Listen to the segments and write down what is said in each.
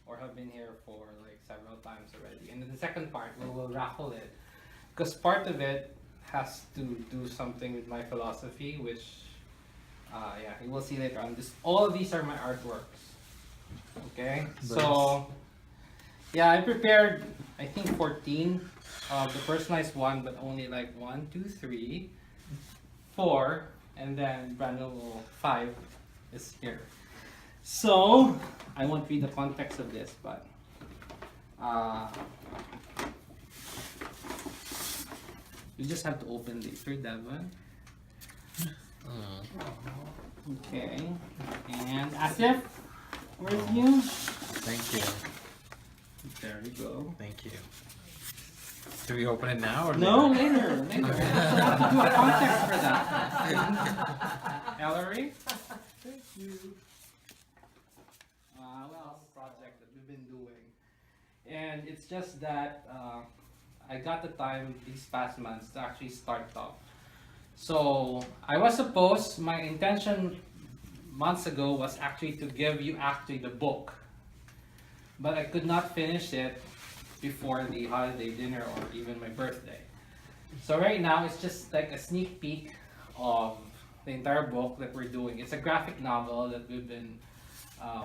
or have been here for like several times already. And in the second part, we'll raffle it because part of it has to do something with my philosophy, which yeah, you will see later on. All of these are my artworks. Okay, so yeah, I prepared I think 14 of the personalized one, but only like 1, 2, 3, 4, and then brand new 5 is here. So I won't read the context of this, but you just have to open later, Devon. Okay, and Asif, where's you? Thank you. There we go. Thank you. Do we open it now or No, later? later. Later. I have to do a context for that. Ellery? Thank you. Well, project that we've been doing. And it's just that I got the time these past months to actually start up. So I was supposed, my intention months ago was actually to give you actually the book. But I could not finish it before the holiday dinner or even my birthday. So right now it's just like a sneak peek of the entire book that we're doing. It's a graphic novel that we've been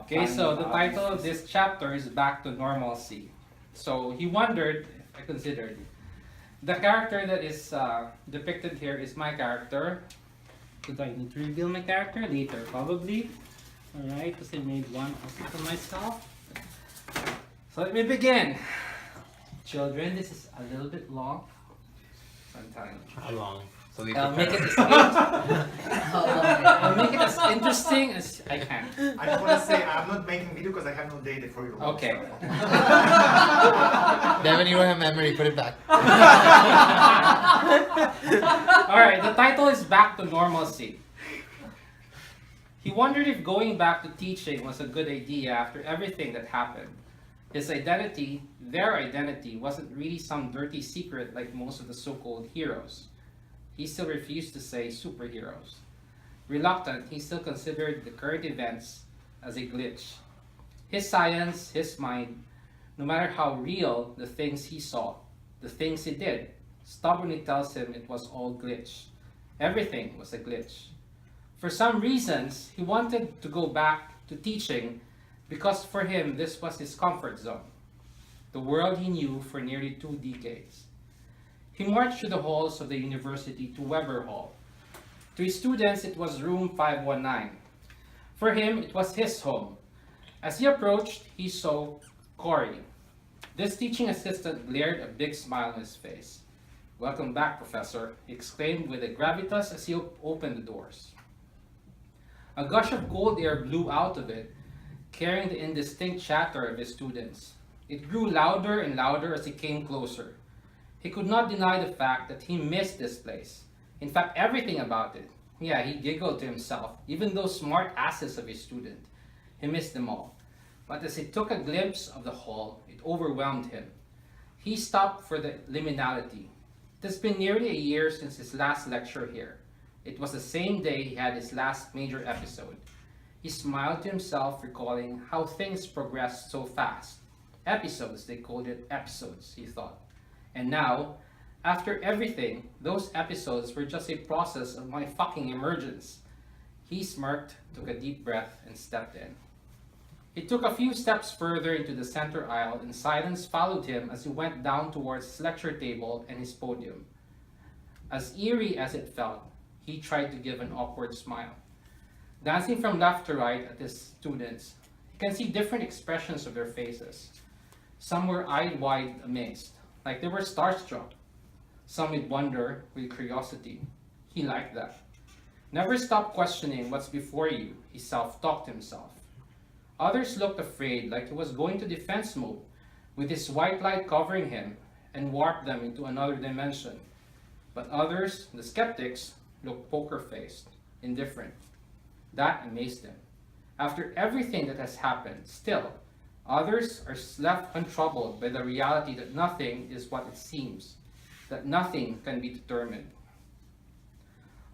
okay, so the title of this chapter is Back to Normalcy. So he wondered, I considered, the character that is depicted here is my character. Could I need to reveal my character later? Probably. Alright, because I made one also for myself. So let me begin. Children, this is a little bit long. Sometimes. How long? So they I'll make it prepare. I'll make it as interesting as I can. I just want to say I'm not making video because I have no data for you. Okay. Devin, you don't have memory, put it back. Alright, the title is Back to Normalcy. He wondered if going back to teaching was a good idea after everything that happened. His identity, their identity, wasn't really some dirty secret like most of the so-called heroes. He still refused to say superheroes. Reluctant, he still considered the current events as a glitch. His science, his mind, no matter how real the things he saw, the things he did, stubbornly tells him it was all glitch. Everything was a glitch. For some reasons, he wanted to go back to teaching because for him this was his comfort zone, the world he knew for nearly 2 decades. He marched through the halls of the university to Weber Hall. To his students, it was room 519. For him, it was his home. As he approached, he saw Corey. This teaching assistant glared a big smile on his face. "Welcome back, Professor," he exclaimed with a gravitas as he opened the doors. A gush of cold air blew out of it, carrying the indistinct chatter of his students. It grew louder and louder as he came closer. He could not deny the fact that he missed this place. In fact, everything about it. Yeah, he giggled to himself, even those smart asses of his student. He missed them all. But as he took a glimpse of the hall, it overwhelmed him. He stopped for the liminality. It has been nearly a year since his last lecture here. It was the same day he had his last major episode. He smiled to himself, recalling how things progressed so fast. Episodes, they called it episodes, he thought. And now, after everything, those episodes were just a process of my fucking emergence. He smirked, took a deep breath, and stepped in. He took a few steps further into the center aisle, and silence followed him as he went down towards his lecture table and his podium. As eerie as it felt, he tried to give an awkward smile. Dancing from left to right at his students, he can see different expressions of their faces. Some were eyed-wide amazed, like they were starstruck. Some with wonder, with curiosity. He liked that. Never stop questioning what's before you, he self-talked to himself. Others looked afraid, like he was going to defense mode, with his white light covering him and warp them into another dimension. But others, the skeptics, looked poker-faced, indifferent. That amazed him. After everything that has happened, still, others are left untroubled by the reality that nothing is what it seems, that nothing can be determined.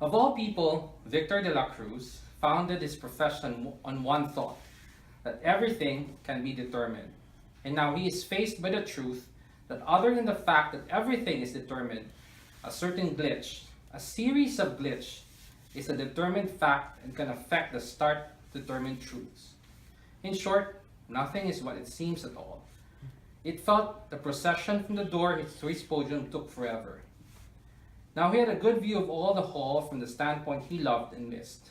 Of all people, Victor de la Cruz founded his profession on one thought, that everything can be determined. And now he is faced by the truth that other than the fact that everything is determined, a certain glitch, a series of glitch, is a determined fact and can affect the start determined truths. In short, nothing is what it seems at all. It felt the procession from the door to his podium took forever. Now he had a good view of all the hall from the standpoint he loved and missed,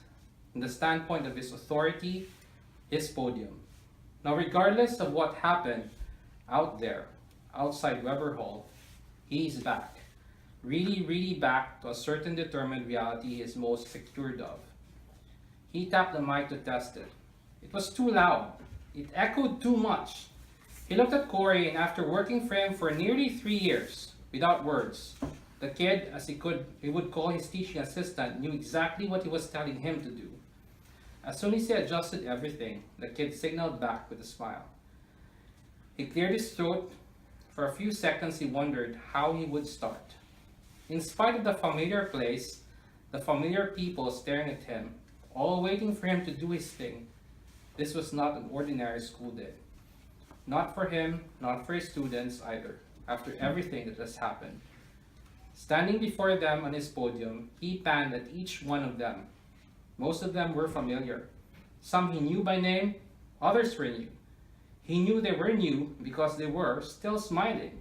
from the standpoint of his authority, his podium. Now regardless of what happened out there, outside Weber Hall, he's back. Really back to a certain determined reality he is most secured of. He tapped the mic to test it. It was too loud. It echoed too much. He looked at Corey, and after working for him for nearly 3 years, without words, the kid, as he would call his teaching assistant, knew exactly what he was telling him to do. As soon as he adjusted everything, the kid signaled back with a smile. He cleared his throat. For a few seconds he wondered how he would start. In spite of the familiar place, the familiar people staring at him, all waiting for him to do his thing, this was not an ordinary school day. Not for him, not for his students either, after everything that has happened. Standing before them on his podium, he panned at each one of them. Most of them were familiar. Some he knew by name, others were new. He knew they were new because they were still smiling.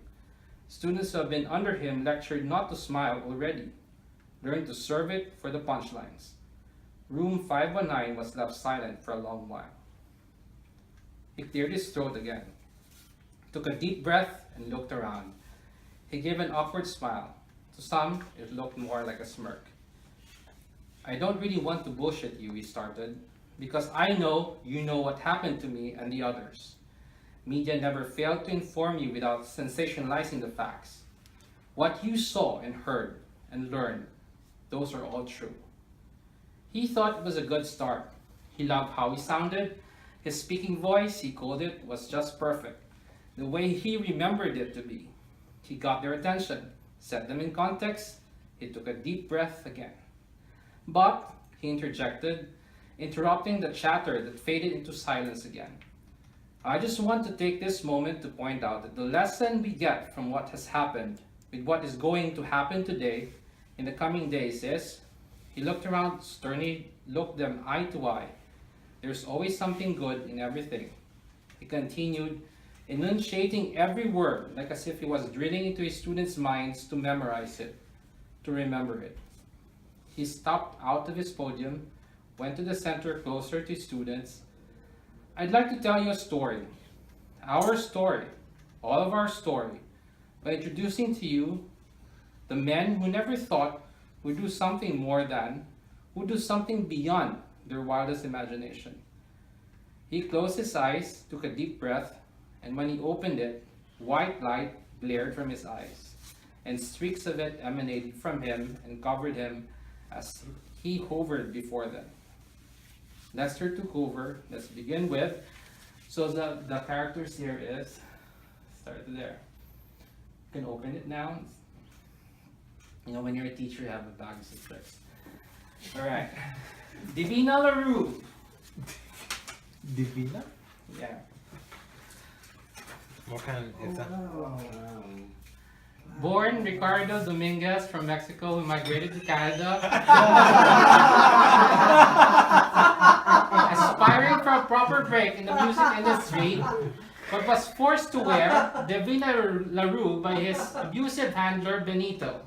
Students who have been under him lectured not to smile already, learned to serve it for the punchlines. Room 519 was left silent for a long while. He cleared his throat again, took a deep breath, and looked around. He gave an awkward smile. To some, it looked more like a smirk. I don't really want to bullshit you, he started, because I know you know what happened to me and the others. Media never failed to inform you without sensationalizing the facts. What you saw and heard and learned, those are all true. He thought it was a good start. He loved how he sounded. His speaking voice, he called it, was just perfect. The way he remembered it to be. He got their attention, set them in context. He took a deep breath again. But, he interjected, interrupting the chatter that faded into silence again. I just want to take this moment to point out that the lesson we get from what has happened with what is going to happen today in the coming days is, he looked around sternly, looked them eye to eye. There's always something good in everything. He continued, enunciating every word like as if he was drilling into his students' minds to memorize it, to remember it. He stopped out of his podium, went to the center closer to his students. I'd like to tell you a story, our story, all of our story, by introducing to you the men who never thought would do something more than, would do something beyond their wildest imagination. He closed his eyes, took a deep breath, and when he opened it, white light glared from his eyes, and streaks of it emanated from him and covered him as he hovered before them. Lester took over. Let's begin with, so the characters here is, start there. You can open it now. You know, when you're a teacher, you have a bag of tricks. Alright. Divina LaRue. Divina? Yeah. What kind is that? Born Ricardo Dominguez from Mexico, who migrated to Canada. Aspiring for a proper break in the music industry, but was forced to wear Divina LaRue by his abusive handler Benito.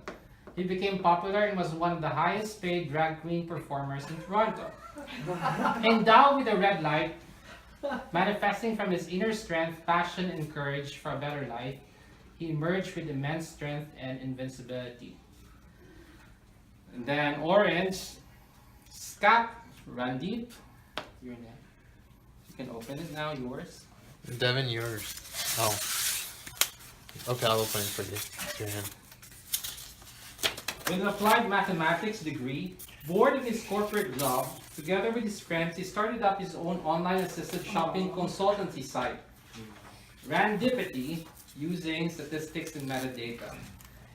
He became popular and was one of the highest paid drag queen performers in Toronto. Endowed with a red light, manifesting from his inner strength, passion, and courage for a better life, he emerged with immense strength and invincibility. And then orange, Scott Randeep. Your name. You can open it now, yours. Devin, yours. Oh. Okay, I'll open it for you. It's your hand. With an applied mathematics degree, bored of his corporate job, together with his friends, he started up his own online assisted shopping consultancy site, Randipity, using statistics and metadata.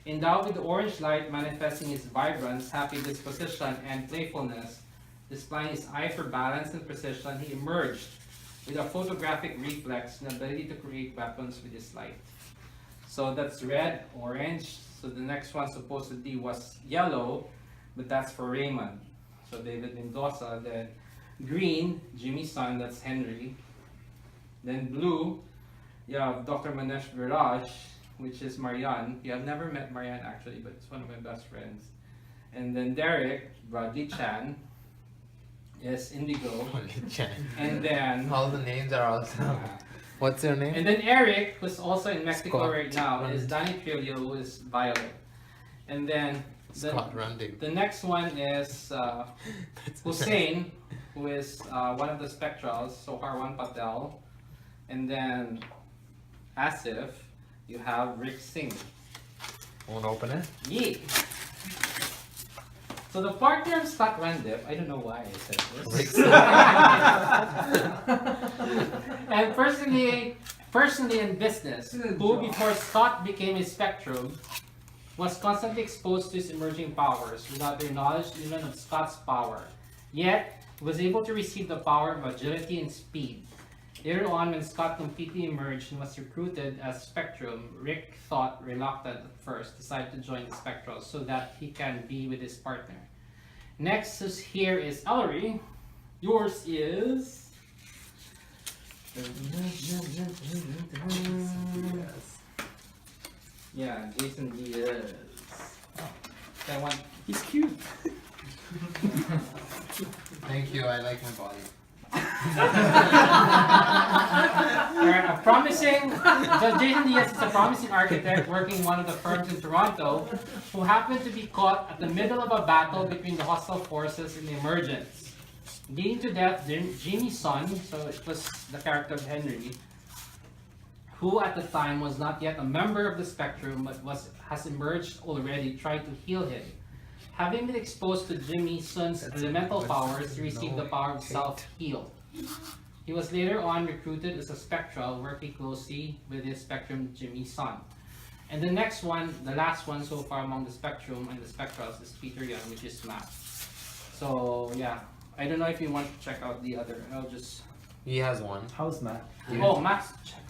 Endowed with the orange light manifesting his vibrance, happy disposition, and playfulness, displaying his eye for balance and precision, he emerged with a photographic reflex and ability to create weapons with his light. So that's red, orange. So the next one supposedly was yellow, but that's for Raymond. So David Mendoza. Then green, Jimmy's son, that's Henry. Then blue, you have Dr. Manesh Viraj, which is Marianne. You have never met Marianne actually, but it's one of my best friends. And then Derek, Bradley Chan, is Indigo. Chan. And then All the names are awesome. uh, What's your name? and then Eric, who's also in Mexico Scott right now, is Rundy. Danny Trillo, who is Violet. And then Scott Rundy. the next one is Hussein, who is one of the spectrals, so Harwan Patel. And then Asif, you have Rick Singh. Won't open it? Yeah. So the partner of Scott Randif, I don't know why I said Rick this. And personally in business, who before Scott became a Spectrum, was constantly exposed to his emerging powers without their knowledge even of Scott's power. Yet, was able to receive the power of agility and speed. Later on, when Scott completely emerged and was recruited as Spectrum, Rick thought reluctant at first, decided to join the Spectrals so that he can be with his partner. Next is here is Ellery. Yours is yeah, Jason Diaz. That one. He's cute. Thank you, I like my body. Alright, a promising, Jason Diaz is a promising architect working in one of the firms in Toronto who happened to be caught at the middle of a battle between the hostile forces and the Emergents. Leading to death, Jimmy's son, so it was the character of Henry, who at the time was not yet a member of the Spectrum but has emerged already, tried to heal him. Having been exposed to Jimmy's son's elemental powers, he received the power of self-heal. He was later on recruited as a Spectral, working closely with his Spectrum Jimmy's son. And the next one, the last one so far among the Spectrum and the Spectrals is Peter Young, which is Matt. So yeah, I don't know if you want to check out the other, I'll just... He has one. How's Matt? Oh, Matt's check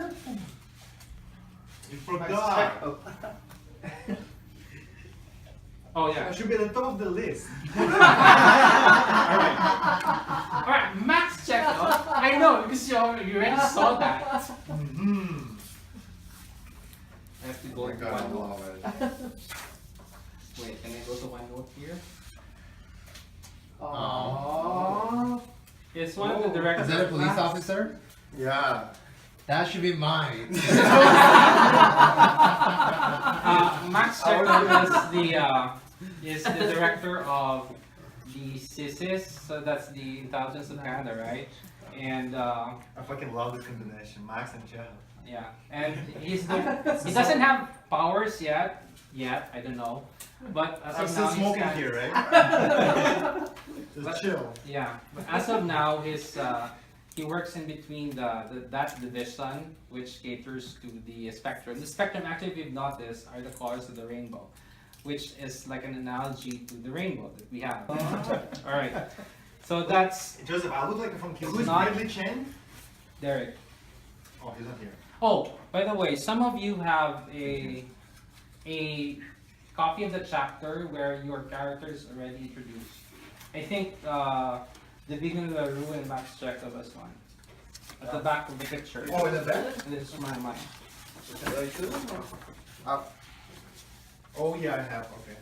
out. You forgot. Oh yeah. I should be at the top of the list. Alright, Max check out. I know, because you already saw that. Mm-hmm. I have to Oh go my to God, I one note. love it. Wait, can I go to one note here? Aww. It's one of the directors. Is that a police officer? Yeah. That should be mine. Max Chekhov is the director of the CISIS, so that's the Intelligence of Canada, right? And I fucking love this combination, Max and Jeff. yeah, and he doesn't have powers yet, I don't know, but as I'm of still now smoking he's here, right? Just But- chill. Yeah, but as of now, he works in between that division which caters to the Spectrum. The Spectrum, actually, if you've noticed, are the colors of the rainbow, which is like an analogy to the rainbow that we have. All right, so that's Joseph, I would like to from It's Who's not- Bradley Chen? Derek. Oh, he's not here. Oh, by the way, some of you have a copy of the chapter where your character is already introduced. I think Divino LaRue and Max Chekhov was one. At the back of the picture. Oh, in the back? And this is my mind. Oh, yeah, I have. Okay.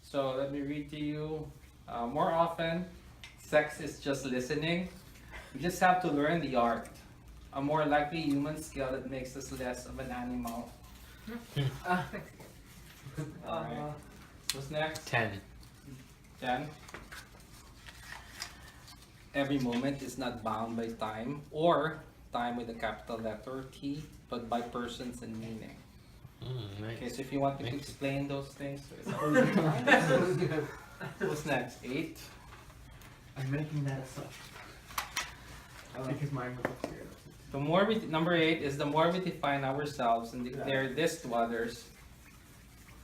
So let me read to you. More often, sex is just listening. We just have to learn the art. A more likely human skill that makes us less of an animal. Alright. What's next? 10. 10. Every moment is not bound by time, or time with a capital letter T, but by persons and meaning. Okay, Nice. so if you want to explain those things, what's next? 8. I'm making that up. Because mine was upstairs. The more we number 8 is the more we define ourselves and declare this to others,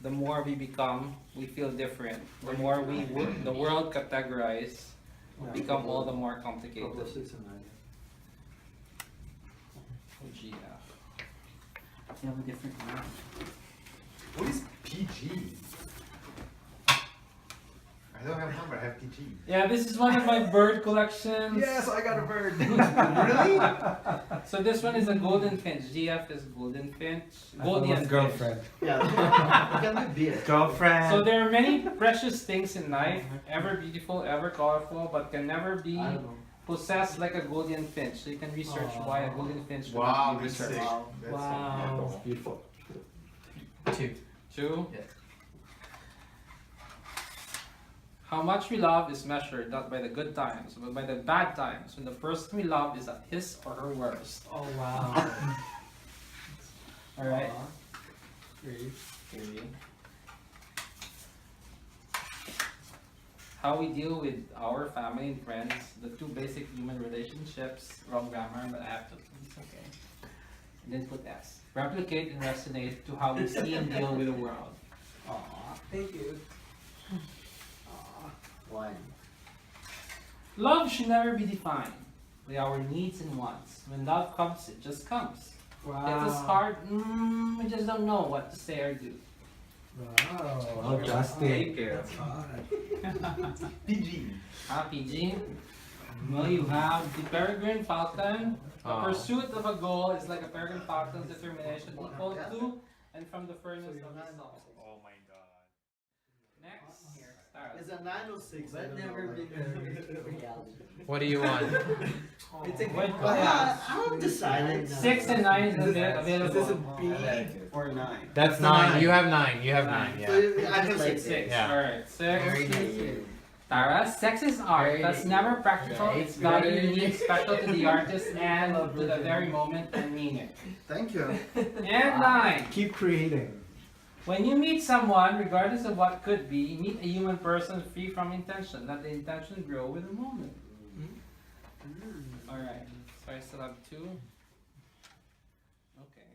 the more we become, we feel different. The more the world categorize, become all the more complicated. Couple of 6 and 9. Oh, GF. You have a different one. What is PG? I don't have number, I have PG. Yeah, this is one of my bird collections. Yes, I got a bird. Really? So this one is a golden finch. GF is golden finch. Golden girlfriend. Yeah, can be it. Girlfriend. So there are many precious things in life, ever beautiful, ever colorful, but can never be I don't know. possessed like a golden finch. So you can research why a golden finch could Wow, not be that's sick. researched. That's Wow. sick. Beautiful. 2. 2. Yes. How much we love is measured not by the good times, but by the bad times, when the person we love is at his or her worst. Oh wow. Alright? Three. 3. How we deal with our family and friends, the 2 basic human relationships, wrong grammar, but I have to, it's okay. And then put S. Replicate and resonate to how we see and deal with the world. Aw, thank you. Aw, 1. Love should never be defined by our needs and wants. When love comes, it just comes. Wow. If it's hard, we just don't know what to say or do. Wow. Oh, Justin. That's hard. PG. PG. Well, you have the peregrine falcon. The Oh. pursuit of a goal is like a peregrine falcon's determination equal to and from the furnace of the soul. Oh my god. Next, Tara. It's a 906. That never been a reality. What do you want? It's a Wait, I'm deciding. 6 and 9 is available. Is this a B or 9? That's 9. You have 9. You have 9. Yeah. I have Six. 6. Yeah. Alright, 6. Very nice. Tara, sex is art. Very That's never practical. Right. It's value Very unique, special to the artist and to the very moment and meaning. Thank you. And 9. Keep creating. When you meet someone, regardless of what could be, you meet a human person free from intention. Let the intention grow with the moment. Alright, so I still have 2. Okay.